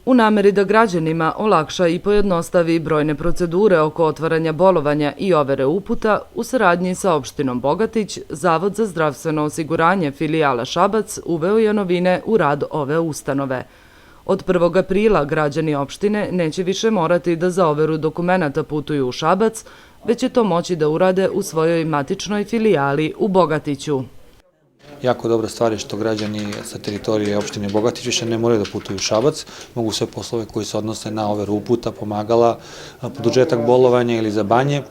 U nameri da građanima olakša i pojednostavi brojne procedure oko otvaranja bolovanja i overe uputa, u saradnji sa opštinom Bogatić, Zavod za zdravstveno osiguranje filijala Šabac uveo je novine u rad ove ustanove. Od 1. aprila građani opštine neće više morati da za overu dokumenata putuju u Šabac, već će to moći da urade u svojoj matičnoj filijali u Bogatiću. Jako dobra stvar je što građani sa teritorije opštine Bogatić više ne moraju da putuju u Šabac, mogu sve poslove koji se odnose na overu uputa, pomagala, produžetak bolovanja ili za banje,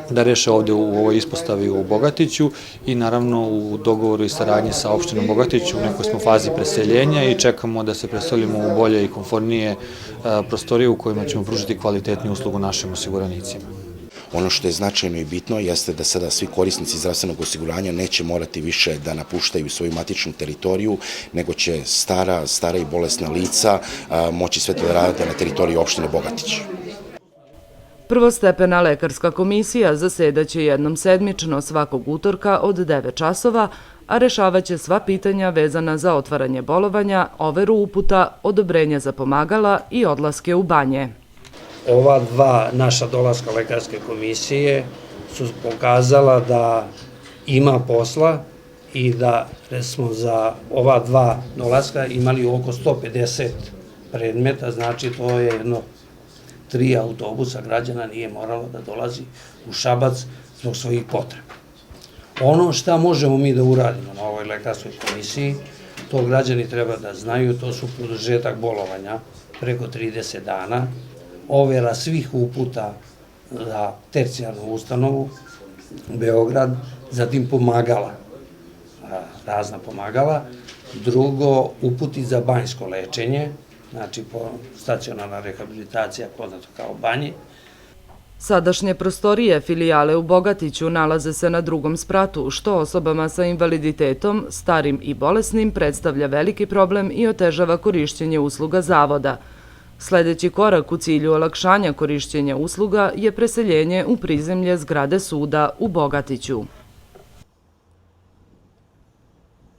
da reše ovde u ovoj ispostavi u Bogatiću i naravno u dogovoru i saradnji sa opštinom Bogatić. U nekoj smo fazi preseljenja i čekamo da se preselimo u bolje i konfornije prostorije u kojima ćemo pružiti kvalitetniju uslugu našim osiguranicima. Ono što je značajno i bitno jeste da sada svi korisnici zdravstvenog osiguranja neće morati više da napuštaju svoju matičnu teritoriju, nego će stara i bolesna lica moći sve to da rade na teritoriji opštine Bogatić. Prvostepena lekarska komisija zasedaće jednom sedmično svakog utorka od 9 časova, a rešavaće sva pitanja vezana za otvaranje bolovanja, overu uputa, odobrenja za pomagala i odlaske u banje. Ova dva naša dolaska lekarske komisije su pokazala da ima posla i da smo za ova dva dolaska imali oko 150 predmeta, znači to je jedno 3 autobusa građana nije moralo da dolazi u Šabac zbog svojih potreba. Ono šta možemo mi da uradimo na ovoj lekarskoj komisiji, to građani treba da znaju, to su produžetak bolovanja preko 30 dana, overa svih uputa za tercijarnu ustanovu Beograd, zatim pomagala, razna pomagala, drugo uputi za banjsko lečenje, znači stacionarna rehabilitacija poznato kao banje. Sadašnje prostorije filijale u Bogatiću nalaze se na drugom spratu, što osobama sa invaliditetom, starim i bolesnim predstavlja veliki problem i otežava korišćenje usluga zavoda. Sledeći korak u cilju olakšanja korišćenja usluga je preseljenje u prizemlje zgrade suda u Bogatiću.